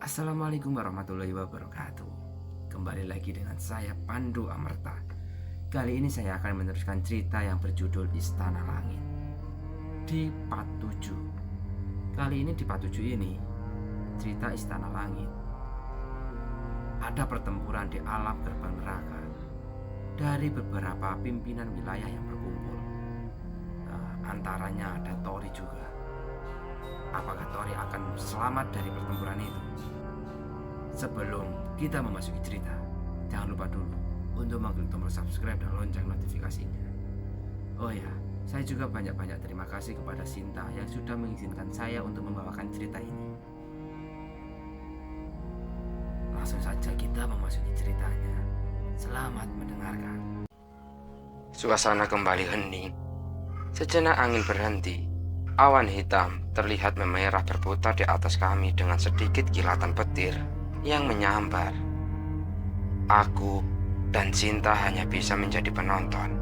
Assalamualaikum warahmatullahi wabarakatuh. Kembali lagi dengan saya Pandu Amerta. Kali ini saya akan meneruskan cerita yang berjudul Istana Langit di part 7. Kali ini di part 7 ini cerita Istana Langit. Ada pertempuran di alam gerbang neraka dari beberapa pimpinan wilayah yang berkumpul. Antaranya ada Tori juga. Apakah Tori akan selamat dari pertempuran itu? Sebelum kita memasuki cerita, jangan lupa dulu untuk mengklik tombol subscribe dan lonceng notifikasinya. Oh ya, saya juga banyak-banyak terima kasih kepada Sinta yang sudah mengizinkan saya untuk membawakan cerita ini. Langsung saja kita memasuki ceritanya. Selamat mendengarkan. Suasana kembali hening. Sejenak angin berhenti. Awan hitam terlihat memerah berputar di atas kami dengan sedikit kilatan petir yang menyambar. Aku dan Sinta hanya bisa menjadi penonton.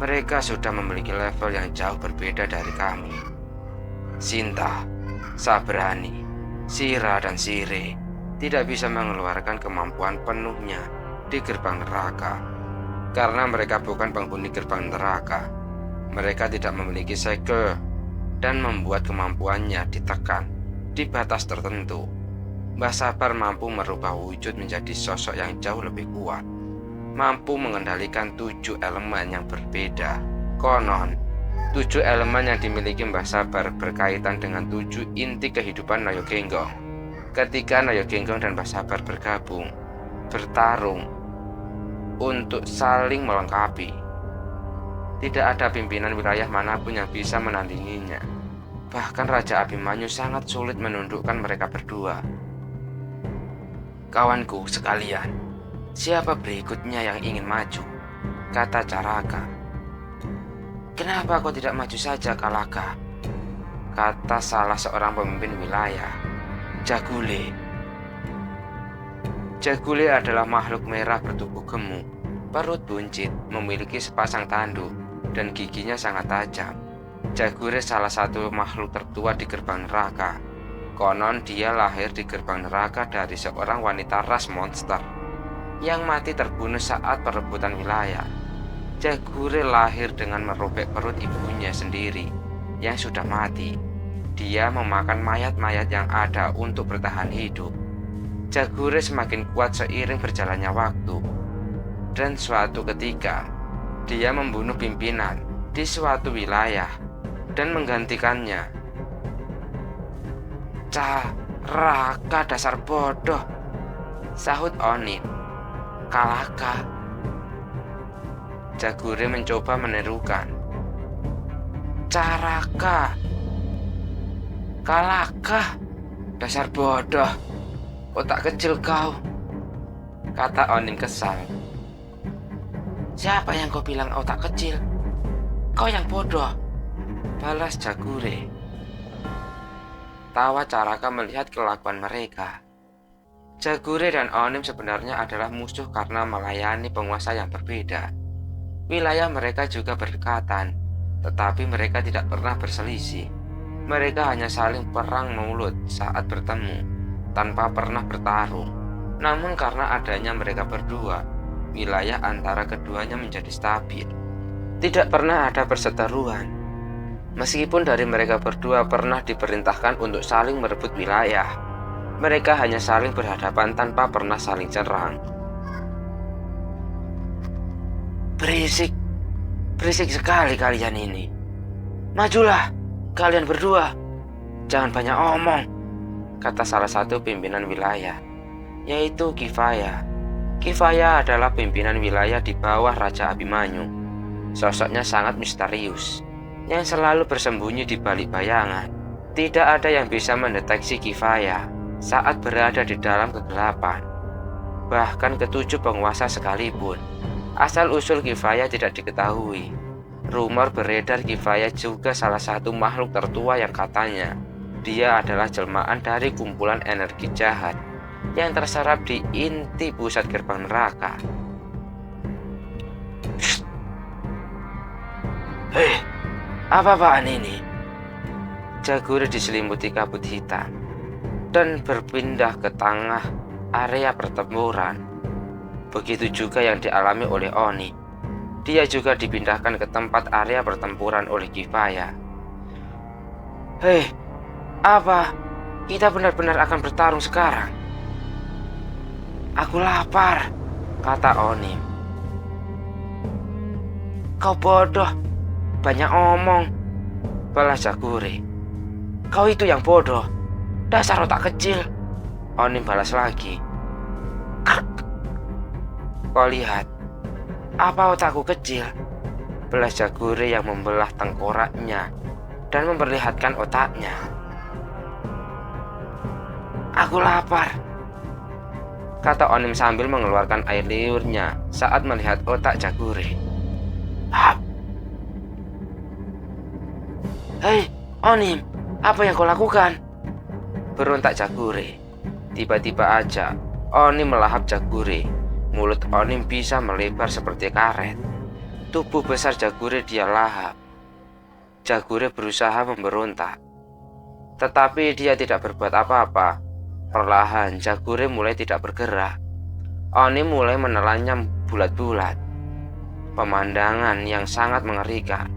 Mereka sudah memiliki level yang jauh berbeda dari kami. Sinta, Sabrani, Sira, dan Sire tidak bisa mengeluarkan kemampuan penuhnya di gerbang neraka. Karena mereka bukan penghuni gerbang neraka, mereka tidak memiliki segel dan membuat kemampuannya ditekan di batas tertentu. Mbah Sabar mampu merubah wujud menjadi sosok yang jauh lebih kuat, mampu mengendalikan 7 elemen yang berbeda. Konon, 7 elemen yang dimiliki Mbah Sabar berkaitan dengan 7 inti kehidupan Nayo Genggong. Ketika Nayo Genggong dan Mbah Sabar bergabung, bertarung untuk saling melengkapi, tidak ada pimpinan wilayah manapun yang bisa menandinginya. Bahkan Raja Abimanyu sangat sulit menundukkan mereka berdua. Kawanku sekalian, siapa berikutnya yang ingin maju? Kata Caraka. Kenapa kau tidak maju saja, Kalaka? Kata salah seorang pemimpin wilayah, Jagule. Jagule adalah makhluk merah bertubuh gemuk, perut buncit, memiliki sepasang tanduk, dan giginya sangat tajam. Jagure salah satu makhluk tertua di gerbang neraka. Konon dia lahir di gerbang neraka dari seorang wanita ras monster yang mati terbunuh saat perebutan wilayah. Jagure lahir dengan merobek perut ibunya sendiri yang sudah mati. Dia memakan mayat-mayat yang ada untuk bertahan hidup. Jagure semakin kuat seiring berjalannya waktu. Dan suatu ketika, dia membunuh pimpinan di suatu wilayah dan menggantikannya. Caraka, dasar bodoh, sahut Onin. Kalaka. Jagure mencoba menirukan. Caraka, Kalaka, dasar bodoh, otak kecil kau, kata Onin kesal. Siapa yang kau bilang otak kecil? Kau yang bodoh, balas Jagure. Tawa Caraka melihat kelakuan mereka. Jagure dan Onim sebenarnya adalah musuh karena melayani penguasa yang berbeda. Wilayah mereka juga berdekatan, tetapi mereka tidak pernah berselisih. Mereka hanya saling perang mulut saat bertemu, tanpa pernah bertarung. Namun karena adanya mereka berdua, wilayah antara keduanya menjadi stabil. Tidak pernah ada perseteruan. Meskipun dari mereka berdua pernah diperintahkan untuk saling merebut wilayah, mereka hanya saling berhadapan tanpa pernah saling serang. Berisik sekali kalian ini. Majulah, kalian berdua. Jangan banyak omong, kata salah satu pimpinan wilayah, yaitu Kifaya. Kifaya adalah pimpinan wilayah di bawah Raja Abimanyu. Sosoknya sangat misterius, yang selalu bersembunyi di balik bayangan. Tidak ada yang bisa mendeteksi Kifaya saat berada di dalam kegelapan. Bahkan ketujuh penguasa sekalipun, asal-usul Kifaya tidak diketahui. Rumor beredar Kifaya juga salah satu makhluk tertua yang katanya dia adalah jelmaan dari kumpulan energi jahat yang terserap di inti pusat gerbang neraka. Hei, apa-apaan ini? Jagure diselimuti kabut hitam. dan berpindah ke tengah area pertempuran. Begitu juga yang dialami oleh Onim. Dia juga dipindahkan ke tempat area pertempuran oleh Kifaya. Hei, apa? Kita benar-benar akan bertarung sekarang? Aku lapar, kata Onim. Kau bodoh, banyak omong, balas Jagure. Kau itu yang bodoh, dasar otak kecil, Onim balas lagi. Krek. Kau lihat, apa otakku kecil? Belas Jagure yang membelah tengkoraknya dan memperlihatkan otaknya. Aku lapar, kata Onim sambil mengeluarkan air liurnya saat melihat otak Jagure. Hap. Hei, Onim, apa yang kau lakukan? Berontak Jagure. Tiba-tiba aja Onim melahap Jagure. Mulut Onim bisa melebar seperti karet. Tubuh besar Jagure dia lahap. Jagure berusaha memberontak, tetapi dia tidak berbuat apa-apa. Perlahan Jagure mulai tidak bergerak. Onim mulai menelannya bulat-bulat. Pemandangan yang sangat mengerikan.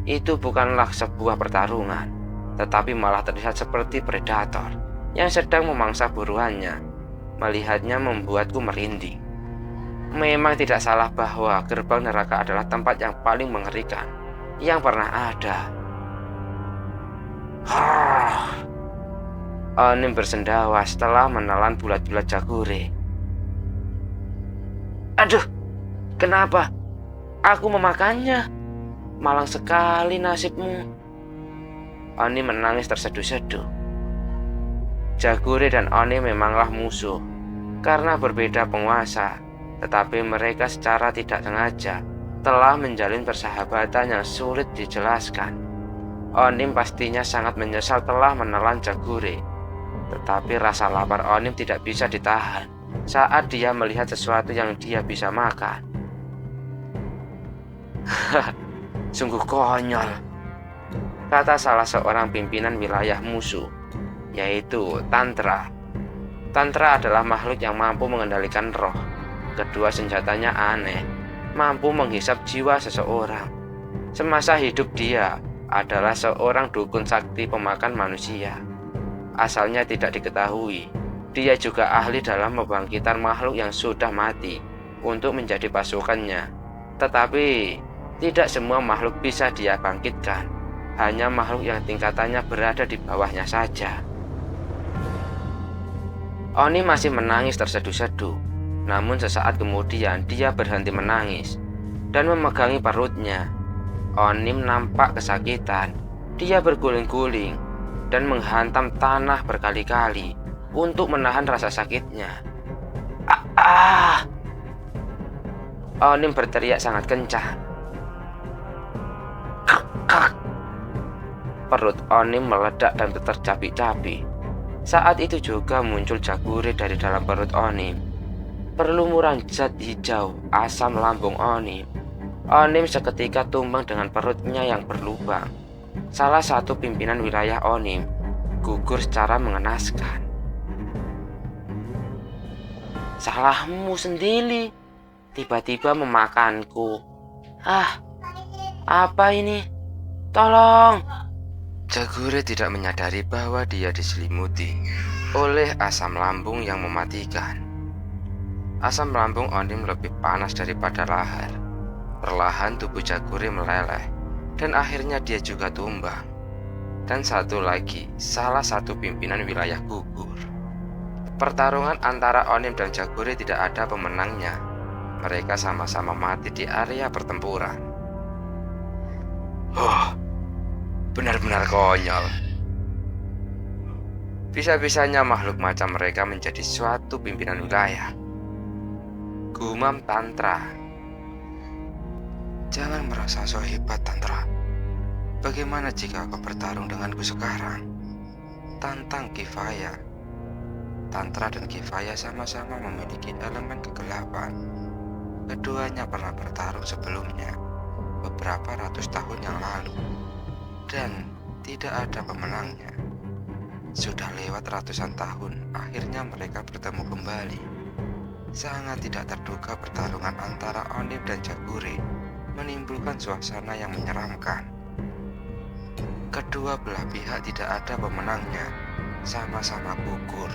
Itu bukanlah sebuah pertarungan, tetapi malah terlihat seperti predator yang sedang memangsa buruannya. Melihatnya membuatku merinding. Memang tidak salah bahwa gerbang neraka adalah tempat yang paling mengerikan yang pernah ada. Onim bersendawa setelah menelan bulat-bulat Jagure. Aduh, kenapa aku memakannya? Malang sekali nasibmu. Onim menangis terseduh-seduh. Jagure dan Onim memanglah musuh karena berbeda penguasa, tetapi mereka secara tidak sengaja telah menjalin persahabatan yang sulit dijelaskan. Onim pastinya sangat menyesal telah menelan Jagure, tetapi rasa lapar Onim tidak bisa ditahan saat dia melihat sesuatu yang dia bisa makan. Sungguh konyol, kata salah seorang pimpinan wilayah musuh, yaitu Tantra. Tantra adalah makhluk yang mampu mengendalikan roh. Kedua senjatanya aneh, mampu menghisap jiwa seseorang. Semasa hidup dia adalah seorang dukun sakti pemakan manusia. Asalnya tidak diketahui, dia juga ahli dalam membangkitkan makhluk yang sudah mati untuk menjadi pasukannya. Tetapi tidak semua makhluk bisa dia bangkitkan, hanya makhluk yang tingkatannya berada di bawahnya saja. Oni masih menangis terseduh-seduh, namun sesaat kemudian dia berhenti menangis dan memegangi perutnya. Onim nampak kesakitan. Dia berguling-guling dan menghantam tanah berkali-kali untuk menahan rasa sakitnya. Onim berteriak sangat kencang. Perut Onim meledak dan tercapik-capik. Saat itu juga muncul Jagure dari dalam perut Onim. Perlumuran zat hijau asam lambung Onim. Onim seketika tumbang dengan perutnya yang berlubang. Salah satu pimpinan wilayah Onim gugur secara mengenaskan. Salahmu sendiri, tiba-tiba memakanku. Apa ini? Tolong! Jagure tidak menyadari bahwa dia diselimuti oleh asam lambung yang mematikan. Asam lambung Onim lebih panas daripada lahar. Perlahan tubuh Jagure meleleh dan akhirnya dia juga tumbang. Dan satu lagi, salah satu pimpinan wilayah gugur. Pertarungan antara Onim dan Jagure tidak ada pemenangnya. Mereka sama-sama mati di area pertempuran. Benar-benar konyol. Bisa-bisanya makhluk macam mereka menjadi suatu pimpinan wilayah. Gumam Tantra. Jangan merasa so hebat, Tantra. Bagaimana jika kau bertarung denganku sekarang? Tantang Kifaya. Tantra dan Kifaya sama-sama memiliki elemen kegelapan. Keduanya pernah bertarung sebelumnya, beberapa ratus tahun yang lalu, dan tidak ada pemenangnya. Sudah lewat ratusan tahun, akhirnya mereka bertemu kembali. Sangat tidak terduga pertarungan antara Onim dan Jagure menimbulkan suasana yang menyeramkan. Kedua belah pihak tidak ada pemenangnya, sama-sama gugur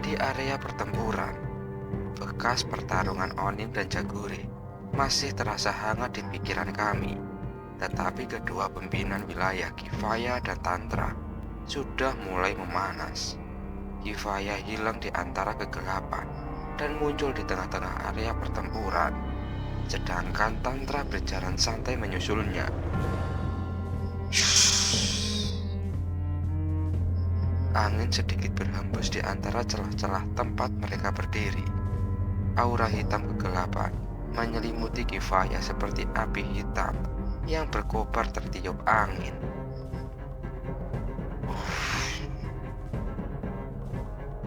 di area pertempuran. Bekas pertarungan Onim dan Jagure masih terasa hangat di pikiran kami. Tetapi kedua pimpinan wilayah Kifaya dan Tantra sudah mulai memanas. Kifaya hilang di antara kegelapan dan muncul di tengah-tengah area pertempuran, sedangkan Tantra berjalan santai menyusulnya. Angin sedikit berhembus di antara celah-celah tempat mereka berdiri. Aura hitam kegelapan menyelimuti Kifaya seperti api hitam yang berkobar tertiup angin.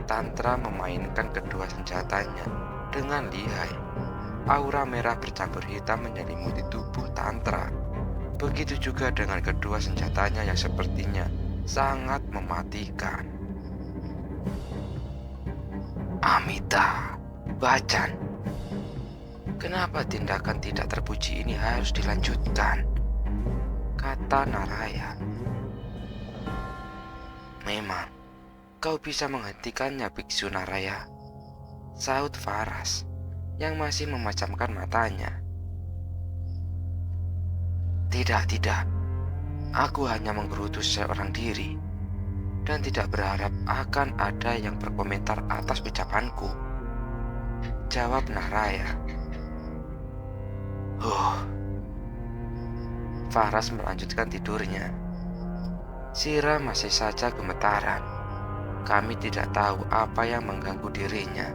Tantra memainkan kedua senjatanya dengan lihai. Aura merah bercampur hitam menyelimuti tubuh Tantra. Begitu juga dengan kedua senjatanya yang sepertinya sangat mematikan. Amita, Bacan, kenapa tindakan tidak terpuji ini harus dilanjutkan? Kata Naraya. Memang, kau bisa menghentikannya, Biksu Naraya, saut Faras yang masih memejamkan matanya. Tidak. Aku hanya menggerutu seorang diri dan tidak berharap akan ada yang berkomentar atas ucapanku, jawab Naraya. Faras melanjutkan tidurnya. Sira masih saja gemetaran. Kami tidak tahu apa yang mengganggu dirinya.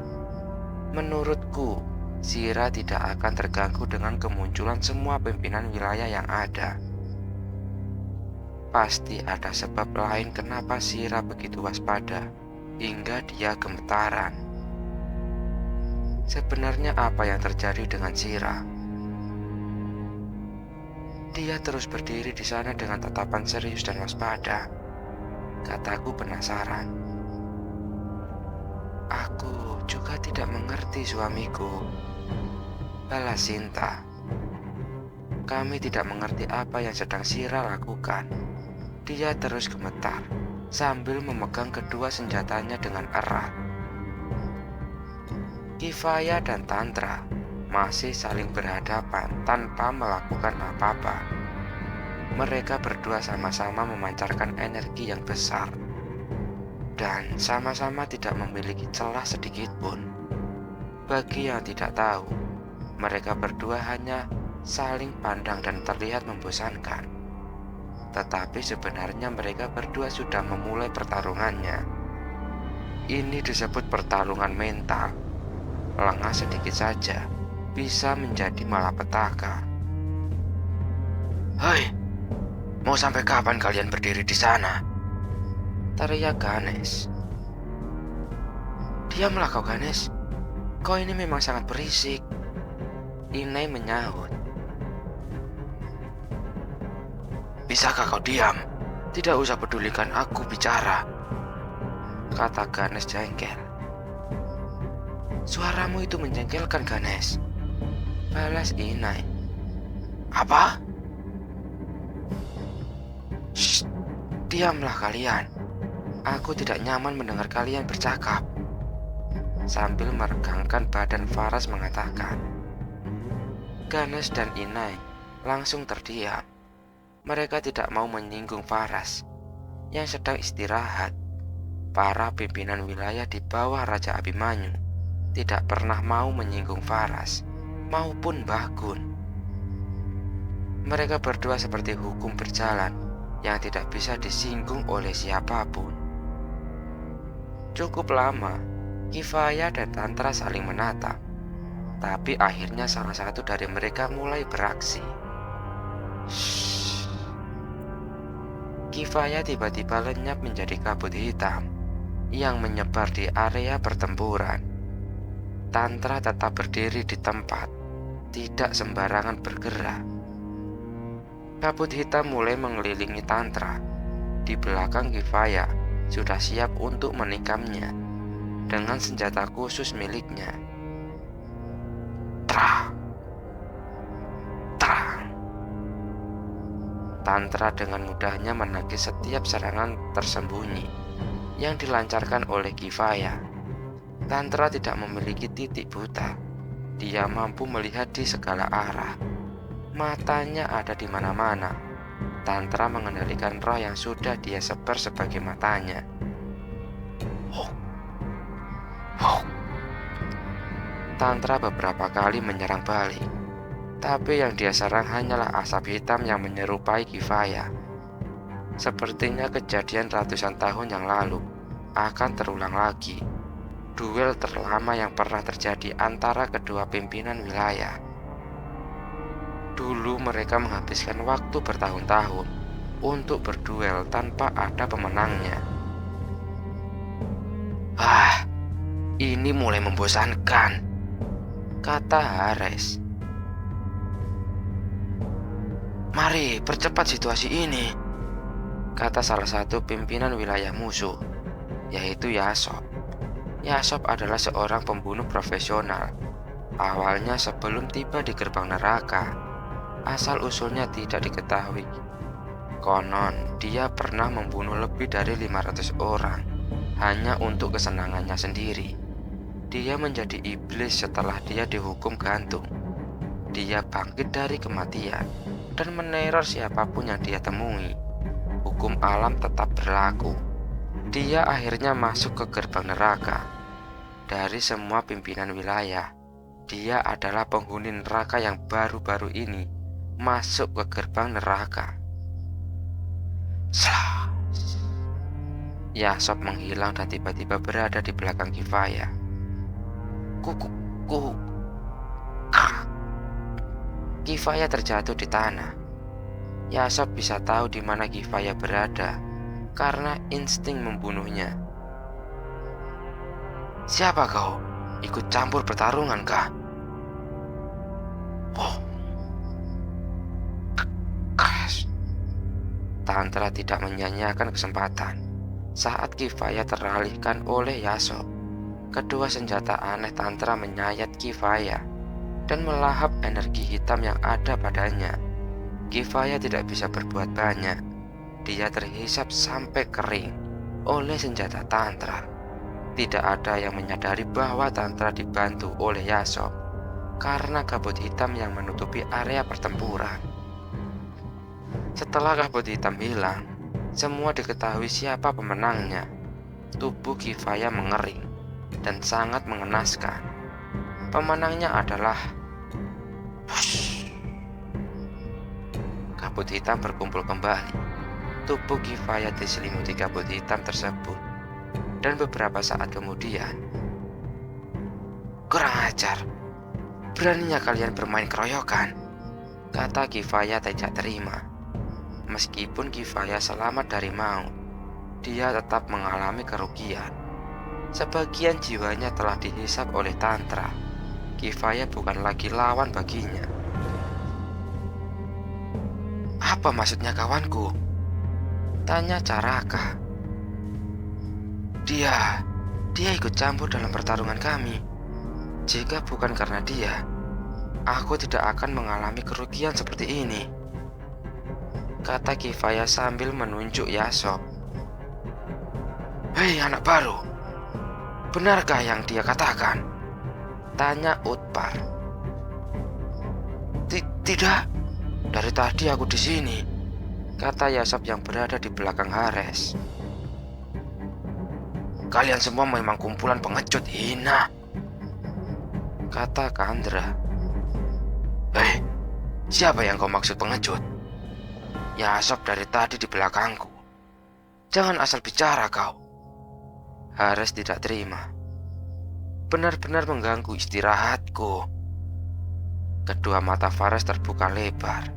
Menurutku, Sira tidak akan terganggu dengan kemunculan semua pimpinan wilayah yang ada. Pasti ada sebab lain kenapa Sira begitu waspada hingga dia gemetaran. Sebenarnya apa yang terjadi dengan Sira? Dia terus berdiri di sana dengan tatapan serius dan waspada. Kataku penasaran. Aku juga tidak mengerti, suamiku, balas Sinta. Kami tidak mengerti apa yang sedang Sira lakukan. Dia terus gemetar sambil memegang kedua senjatanya dengan erat. Kifaya dan Tantra masih saling berhadapan tanpa melakukan apa-apa. Mereka berdua sama-sama memancarkan energi yang besar dan sama-sama tidak memiliki celah sedikit pun. Bagi yang tidak tahu, mereka berdua hanya saling pandang dan terlihat membosankan. Tetapi sebenarnya mereka berdua sudah memulai pertarungannya. Ini disebut pertarungan mental. Lengah sedikit saja bisa menjadi malapetaka. Hei, mau sampai kapan kalian berdiri di sana? Teriak Ganesh. Diamlah kau, Ganesh. Kau ini memang sangat berisik. Inai menyahut. Bisakah kau diam? Tidak usah pedulikan aku bicara, kata Ganesh jengkel. Suaramu itu menjengkelkan, Ganesh, balas Inai. Apa? Shh, diamlah kalian. Aku tidak nyaman mendengar kalian bercakap. Sambil meregangkan badan Faras mengatakan. Ganesh dan Inai langsung terdiam. Mereka tidak mau menyinggung Faras yang sedang istirahat. Para pimpinan wilayah di bawah Raja Abimanyu tidak pernah mau menyinggung Faras maupun Bagun. Mereka berdua seperti hukum berjalan yang tidak bisa disinggung oleh siapapun. Cukup lama, Kifaya dan Tantra saling menatap. Tapi akhirnya salah satu dari mereka mulai beraksi. Shhh. Kifaya tiba-tiba lenyap menjadi kabut hitam yang menyebar di area pertempuran. Tantra tetap berdiri di tempat, tidak sembarangan bergerak. Kabut hitam mulai mengelilingi Tantra. Di belakang Kifaya sudah siap untuk menikamnya dengan senjata khusus miliknya. Tra, tra. Tantra dengan mudahnya menagih setiap serangan tersembunyi yang dilancarkan oleh Kifaya. Tantra tidak memiliki titik buta. Dia mampu melihat di segala arah. Matanya ada di mana-mana. Tantra mengendalikan roh yang sudah dia sebar sebagai matanya. Tantra beberapa kali menyerang balik, tapi yang dia serang hanyalah asap hitam yang menyerupai Kifaya. Sepertinya kejadian ratusan tahun yang lalu akan terulang lagi. Duel terlama yang pernah terjadi antara kedua pimpinan wilayah. Dulu mereka menghabiskan waktu bertahun-tahun untuk berduel tanpa ada pemenangnya. Ini mulai membosankan, kata Hares. Mari percepat situasi ini, kata salah satu pimpinan wilayah musuh, yaitu Yasop. Yasop adalah seorang pembunuh profesional. Awalnya sebelum tiba di gerbang neraka, asal-usulnya tidak diketahui. Konon, dia pernah membunuh lebih dari 500 orang hanya untuk kesenangannya sendiri. Dia menjadi iblis setelah dia dihukum gantung. Dia bangkit dari kematian dan meneror siapapun yang dia temui. Hukum alam tetap berlaku. Dia akhirnya masuk ke gerbang neraka. Dari semua pimpinan wilayah, dia adalah penghuni neraka yang baru-baru ini masuk ke gerbang neraka. Yasop menghilang dan tiba-tiba berada di belakang Kifaya. Kifaya terjatuh di tanah. Yasop bisa tahu di mana Kifaya berada karena insting membunuhnya. Siapa kau? Ikut campur pertarungan kah? Tantra tidak menyia-nyiakan kesempatan saat Kifaya teralihkan oleh Yasop. Kedua senjata aneh Tantra menyayat Kifaya dan melahap energi hitam yang ada padanya. Kifaya tidak bisa berbuat banyak. Dia terhisap sampai kering oleh senjata Tantra. Tidak ada yang menyadari bahwa Tantra dibantu oleh Yasop karena kabut hitam yang menutupi area pertempuran. Setelah kabut hitam hilang, semua diketahui siapa pemenangnya. Tubuh Kifaya mengering dan sangat mengenaskan. Pemenangnya adalah kabut hitam berkumpul kembali. Tubuh Kifaya diselimuti kabut hitam tersebut. Dan beberapa saat kemudian, kurang ajar, beraninya kalian bermain keroyokan, kata Kifaya tidak terima. Meskipun Kifaya selamat dari maut, dia tetap mengalami kerugian. Sebagian jiwanya telah dihisap oleh Tantra. Kifaya bukan lagi lawan baginya. Apa maksudnya kawanku? Tanya Caraka. Dia ikut campur dalam pertarungan kami. Jika bukan karena dia, aku tidak akan mengalami kerugian seperti ini, kata Kifaya sambil menunjuk Yasop. Hei anak baru, benarkah yang dia katakan? Tanya Utpar. Tidak, dari tadi aku di sini, kata Yasop yang berada di belakang Hares. Kalian semua memang kumpulan pengecut hina, kata Kandra. Hei, siapa yang kau maksud pengecut? Yasop dari tadi di belakangku. Jangan asal bicara kau. Hares tidak terima. Benar-benar mengganggu istirahatku. Kedua mata Fares terbuka lebar.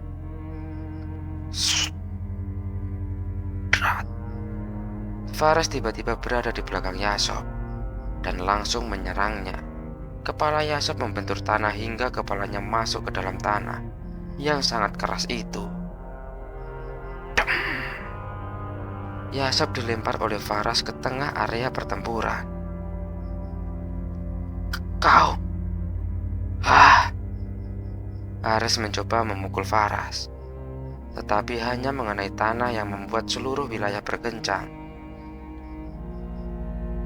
Fares tiba-tiba berada di belakang Yasop dan langsung menyerangnya. Kepala Yasop membentur tanah hingga kepalanya masuk ke dalam tanah yang sangat keras itu. Yasop dilempar oleh Faras ke tengah area pertempuran. Kau! Ares mencoba memukul Faras, tetapi hanya mengenai tanah yang membuat seluruh wilayah bergencang.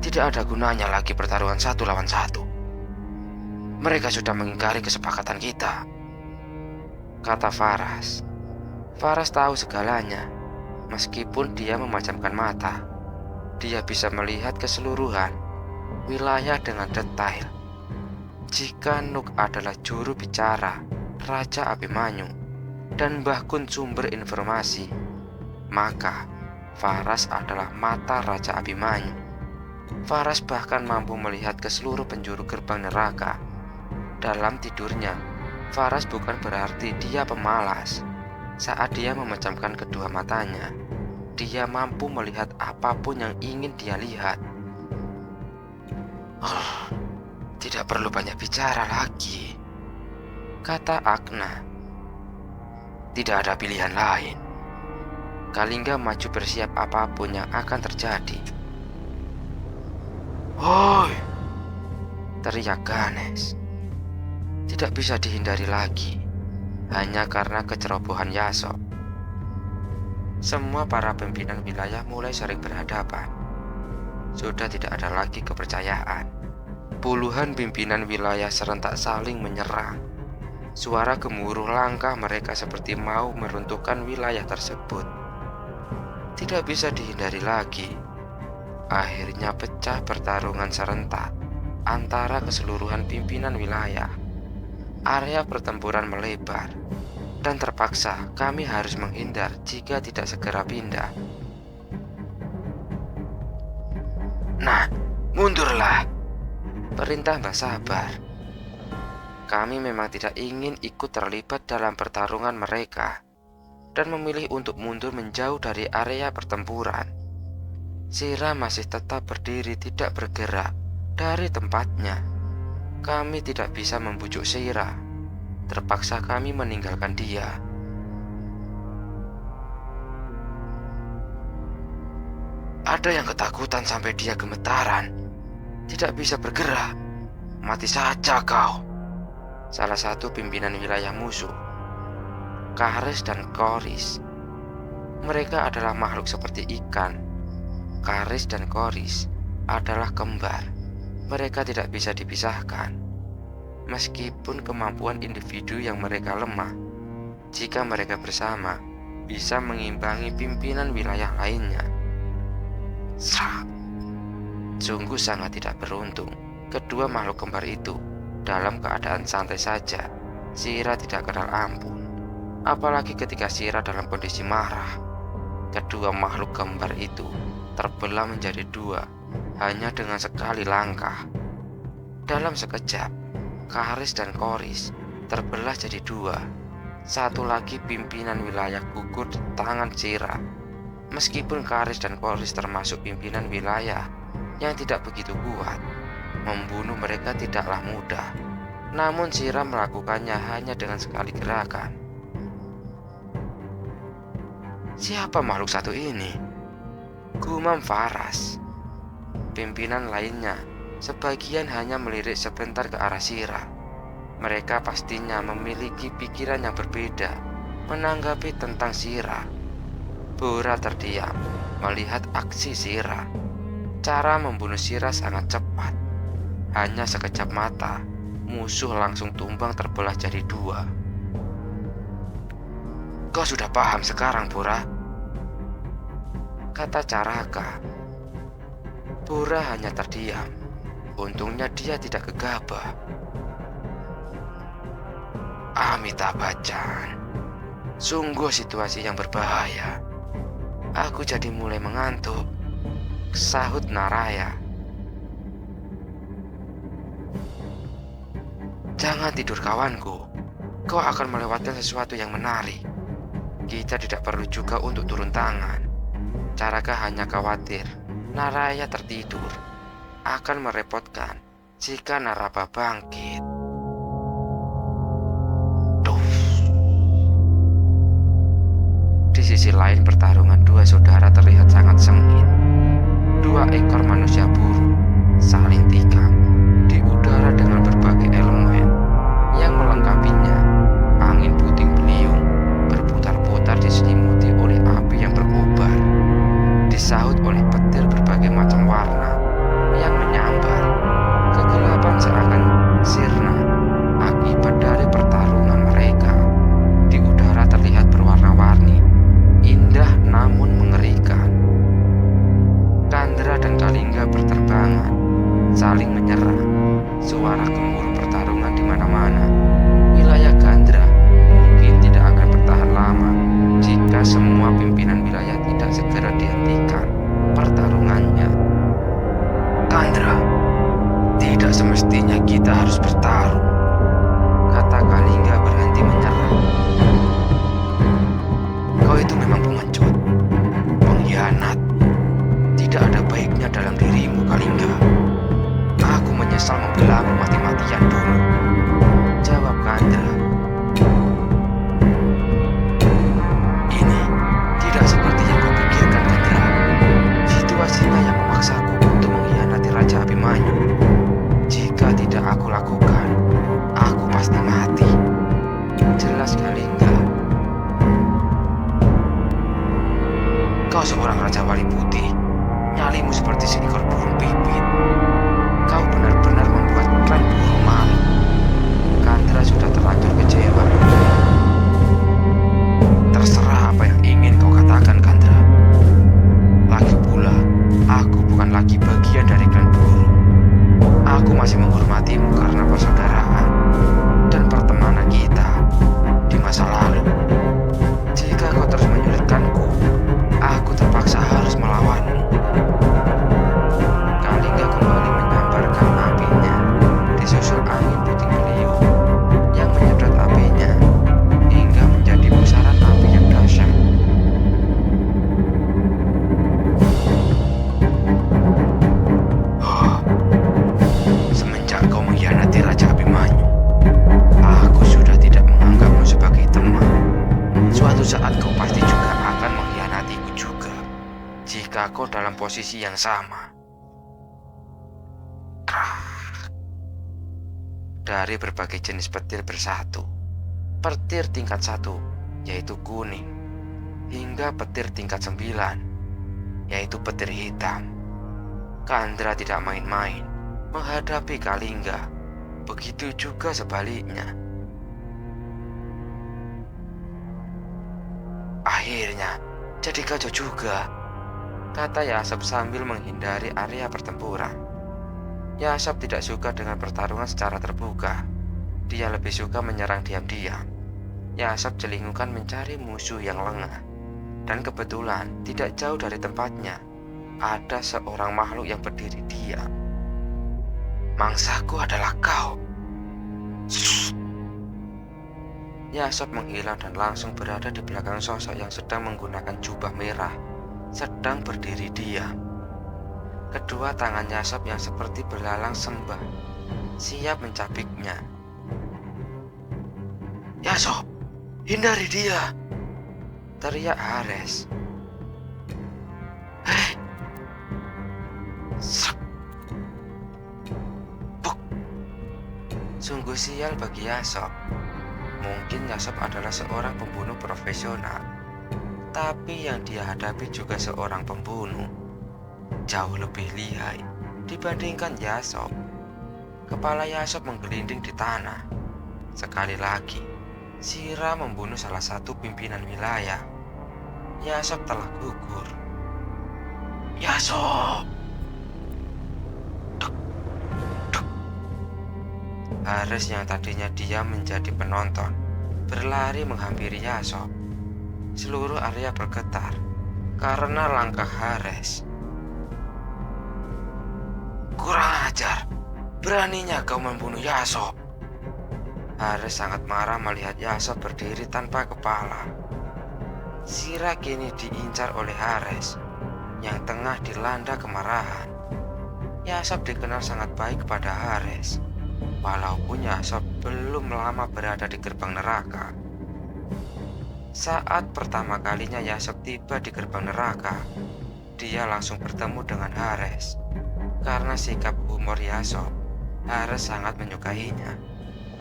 Tidak ada gunanya lagi pertarungan 1 lawan 1. Mereka sudah mengingkari kesepakatan kita, kata Faras. Faras tahu segalanya. Meskipun dia memejamkan mata, dia bisa melihat keseluruhan wilayah dengan detail. Jika Nuk adalah juru bicara Raja Abimanyu dan bahkan sumber informasi, maka Faras adalah mata Raja Abimanyu. Faras bahkan mampu melihat ke seluruh penjuru gerbang neraka. Dalam tidurnya, Faras bukan berarti dia pemalas. Saat dia memejamkan kedua matanya, dia mampu melihat apapun yang ingin dia lihat. Tidak perlu banyak bicara lagi, kata Agna. Tidak ada pilihan lain. Kalingga maju bersiap apapun yang akan terjadi. Hoi! Teriak Ganesh. Tidak bisa dihindari lagi, hanya karena kecerobohan Yasop. Semua para pimpinan wilayah mulai sering berhadapan. Sudah tidak ada lagi kepercayaan. Puluhan pimpinan wilayah serentak saling menyerang. Suara gemuruh langkah mereka seperti mau meruntuhkan wilayah tersebut. Tidak bisa dihindari lagi. Akhirnya pecah pertarungan serentak antara keseluruhan pimpinan wilayah. Area pertempuran melebar, dan terpaksa kami harus menghindar jika tidak segera pindah. Nah, mundurlah, perintah Mbah Sabar. Kami memang tidak ingin ikut terlibat dalam pertarungan mereka dan memilih untuk mundur menjauh dari area pertempuran. Sira masih tetap berdiri tidak bergerak dari tempatnya. Kami tidak bisa membujuk Sira. Terpaksa kami meninggalkan dia. Ada yang ketakutan sampai dia gemetaran, tidak bisa bergerak. Mati saja kau. Salah satu pimpinan wilayah musuh, Karis dan Koris. Mereka adalah makhluk seperti ikan. Karis dan Koris adalah kembar. Mereka tidak bisa dipisahkan. Meskipun kemampuan individu yang mereka lemah, jika mereka bersama bisa mengimbangi pimpinan wilayah lainnya. Sungguh sangat tidak beruntung kedua makhluk kembar itu. Dalam keadaan santai saja, Sira tidak kenal ampun. Apalagi ketika Sira dalam kondisi marah. Kedua makhluk kembar itu terbelah menjadi dua hanya dengan sekali langkah. Dalam sekejap, Karis dan Koris terbelah jadi dua. Satu lagi pimpinan wilayah gugur di tangan Sira. Meskipun Karis dan Koris termasuk pimpinan wilayah yang tidak begitu kuat, membunuh mereka tidaklah mudah. Namun Sira melakukannya hanya dengan sekali gerakan. Siapa makhluk satu ini? Gumam Faras. Pimpinan lainnya sebagian hanya melirik sebentar ke arah Sira. Mereka pastinya memiliki pikiran yang berbeda menanggapi tentang Sira. Bora terdiam melihat aksi Sira. Cara membunuh Sira sangat cepat. Hanya sekejap mata, musuh langsung tumbang terbelah jadi dua. Kau sudah paham sekarang, Bora? Kata Caraka. Bora hanya terdiam. Untungnya dia tidak gegabah. Amitabh Bachchan, sungguh situasi yang berbahaya. Aku jadi mulai mengantuk, sahut Naraya. Jangan tidur kawanku, kau akan melewatkan sesuatu yang menarik. Kita tidak perlu juga untuk turun tangan. Caraka hanya khawatir Naraya tertidur. Akan merepotkan jika Naraba bangkit. Di sisi lain pertarungan dua saudara terlihat sangat sengit. Dua ekor manusia burung saling tikam di udara dengan berbagai elemen yang melengkapinya. Angin puting beliung berputar-putar diselimuti oleh api yang berkobar, disaut oleh petir berbagai macam warna yang menyambar. Kegelapan seakan sirna akibat dari pertarungan mereka. Di udara terlihat berwarna-warni, indah namun mengerikan. Kandra dan Kalingga berterbangan, saling menyerang. Suara gemuruh pertarungan di mana-mana. Wilayah Gandra mungkin tidak akan bertahan lama jika semua pimpinan wilayah tidak segera dihentikan pertarungannya. Kandra, tidak semestinya kita harus bertarung, kata Kalingga berhenti menyerang. Kau itu memang pengecut, pengkhianat. Tidak ada baiknya dalam dirimu, Kalingga. Aku menyesal membelamu mati-matian dulu, jawab Kandra. Ini tidak seperti yang kau pikirkan, Kandra. Situasinya yang memaksaku untuk mengkhianati Raja Abimanyu. Jika tidak aku lakukan, aku pasti mati, jelas Kalingga. Kau seorang Raja Wali Putih, nyalimu seperti seekor burung pipit. Kau benar-benar membuat klan burung malu. Kandra sudah terlanjur kecewa. Terserah apa yang ingin kau katakan, Kandra. Lagi pula, aku bukan lagi bagian dari klan burung. Aku masih menghormatimu karena persaudaraan dan pertemanan kita di masa lalu. Jika kau terus menyulitkanku, aku terpaksa harus melawanmu. Kalingga kembali menyambarkan apinya, disusul angin puting beliung yang menyedot apinya hingga menjadi pusaran api yang dahsyat. Semenjak kau mengkhianati Raja Abimanyu, aku sudah tidak menganggapmu sebagai teman. Suatu saat kau pasti juga akan mengkhianatiku juga, jika kau dalam posisi yang sama. Dari berbagai jenis petir bersatu, petir tingkat 1 yaitu kuning, hingga petir tingkat 9 yaitu petir hitam. Kandra tidak main-main menghadapi Kalingga, begitu juga sebaliknya. Akhirnya jadi kacau juga, kata Yasop sambil menghindari area pertempuran. Yasop tidak suka dengan pertarungan secara terbuka. Dia lebih suka menyerang diam-diam. Yasop celingukan mencari musuh yang lengah. Dan kebetulan tidak jauh dari tempatnya ada seorang makhluk yang berdiri diam. Mangsaku adalah kau. Yasop menghilang dan langsung berada di belakang sosok yang sedang menggunakan jubah merah, sedang berdiri diam. Kedua tangan Yasop yang seperti belalang sembah siap mencabiknya. Yasop, hindari dia, teriak Hares. Hei, Buk. Sungguh sial bagi Yasop. Mungkin Yasop adalah seorang pembunuh profesional, tapi yang dia hadapi juga seorang pembunuh jauh lebih lihai dibandingkan Yasop. Kepala Yasop menggelinding di tanah. Sekali lagi, Sira membunuh salah satu pimpinan wilayah. Yasop telah gugur. Yasop! Duk, duk. Haris yang tadinya diam menjadi penonton, berlari menghampiri Yasop. Seluruh area bergetar karena langkah Haris. Kurang ajar, beraninya kau membunuh Yasop. Haris sangat marah melihat Yasop berdiri tanpa kepala. Sira kini diincar oleh Haris yang tengah dilanda kemarahan. Yasop dikenal sangat baik kepada Haris, walaupun Yasop belum lama berada di gerbang neraka. Saat pertama kalinya Yasop tiba di gerbang neraka, dia langsung bertemu dengan Hares. Karena sikap humor Yasop, Hares sangat menyukainya.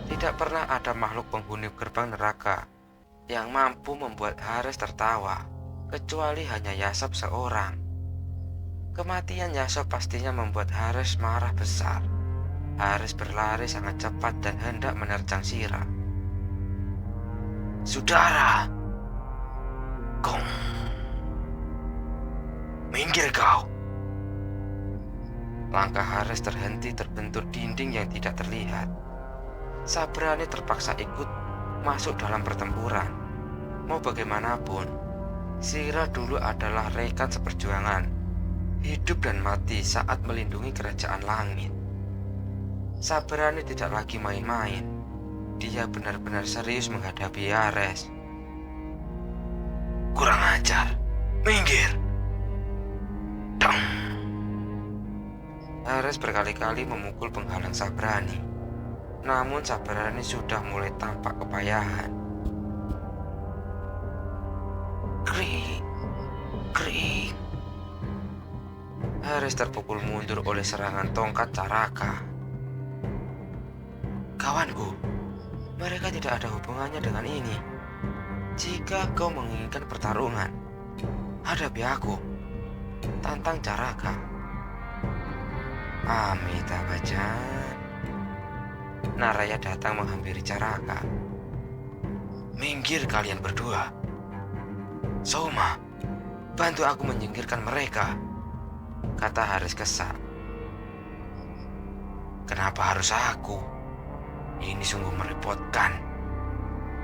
Tidak pernah ada makhluk penghuni gerbang neraka yang mampu membuat Hares tertawa, kecuali hanya Yasop seorang. Kematian Yasop pastinya membuat Hares marah besar. Hares berlari sangat cepat dan hendak menerjang Sira. Saudara, Gong, minggir kau. Langkah Hares terhenti terbentur dinding yang tidak terlihat. Sabrani terpaksa ikut masuk dalam pertempuran. Mau bagaimanapun, Sira dulu adalah rekan seperjuangan, hidup dan mati saat melindungi kerajaan langit. Sabrani tidak lagi main-main. Dia benar-benar serius menghadapi Hares. Kurang ajar, minggir. Dang. Hares berkali-kali memukul penghalang Sabrani. Namun Sabrani sudah mulai tampak kepayahan. Krik, krik. Hares terpukul mundur oleh serangan tongkat Caraka. Kawanku, mereka tidak ada hubungannya dengan ini. Jika kau menginginkan pertarungan, hadapi aku, tantang Caraka. Amitabh Bachchan. Naraya datang menghampiri Caraka. Minggir kalian berdua. Soma, bantu aku menyingkirkan mereka, kata Hares kesal. Kenapa harus aku? Ini sungguh merepotkan,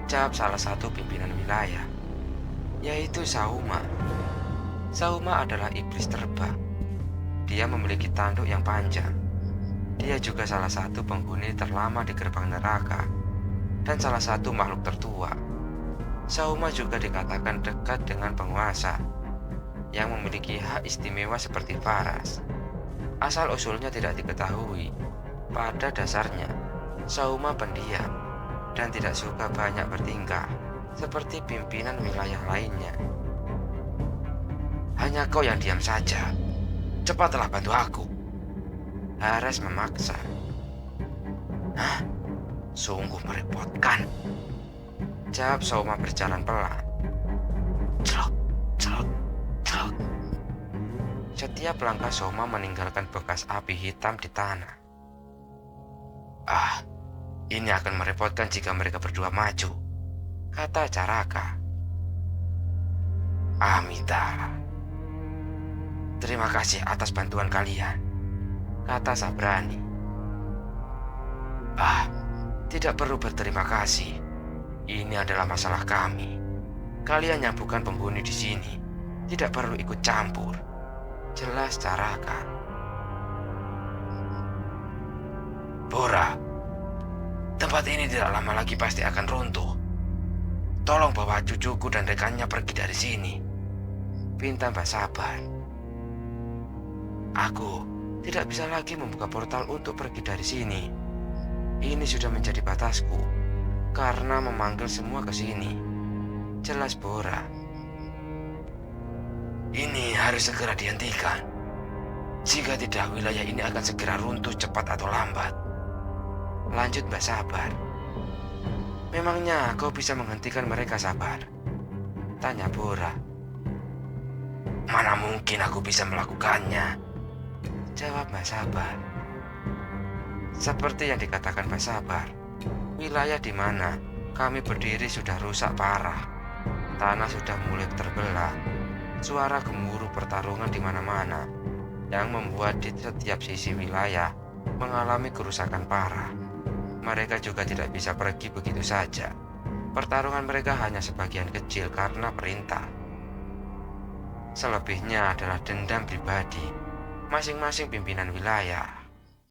jawab salah satu pimpinan wilayah, yaitu Sauma. Sauma adalah iblis terbang. Dia memiliki tanduk yang panjang. Dia juga salah satu penghuni terlama di gerbang neraka dan salah satu makhluk tertua. Sauma juga dikatakan dekat dengan penguasa yang memiliki hak istimewa seperti Faras. Asal-usulnya tidak diketahui. Pada dasarnya, Sauma pendiam dan tidak suka banyak bertingkah seperti pimpinan wilayah lainnya. Hanya kau yang diam saja. Cepatlah bantu aku, Hares memaksa. Hah? Sungguh merepotkan, jawab Sauma berjalan pelan. Celok, celok, celok. Setiap langkah Sauma meninggalkan bekas api hitam di tanah. Ini akan merepotkan jika mereka berdua maju, kata Caraka. Amita, terima kasih atas bantuan kalian, kata Sabrani. Tidak perlu berterima kasih. Ini adalah masalah kami. Kalian yang bukan penghuni di sini tidak perlu ikut campur, jelas Caraka. Bora, tempat ini tidak lama lagi pasti akan runtuh. Tolong bawa cucuku dan rekannya pergi dari sini, pinta Mbak Sabar. Aku tidak bisa lagi membuka portal untuk pergi dari sini. Ini sudah menjadi batasku karena memanggil semua ke sini, jelas Bora. Ini harus segera dihentikan. Jika tidak, wilayah ini akan segera runtuh cepat atau lambat, lanjut Mbak Sabar. Memangnya kau bisa menghentikan mereka, Sabar? Tanya Bora. Mana mungkin aku bisa melakukannya, jawab Mbak Sabar. Seperti yang dikatakan Mbak Sabar, wilayah di mana kami berdiri sudah rusak parah. Tanah sudah mulai terbelah. Suara gemuruh pertarungan di mana-mana yang membuat di setiap sisi wilayah mengalami kerusakan parah. Mereka juga tidak bisa pergi begitu saja. Pertarungan mereka hanya sebagian kecil karena perintah. Selebihnya adalah dendam pribadi masing-masing pimpinan wilayah.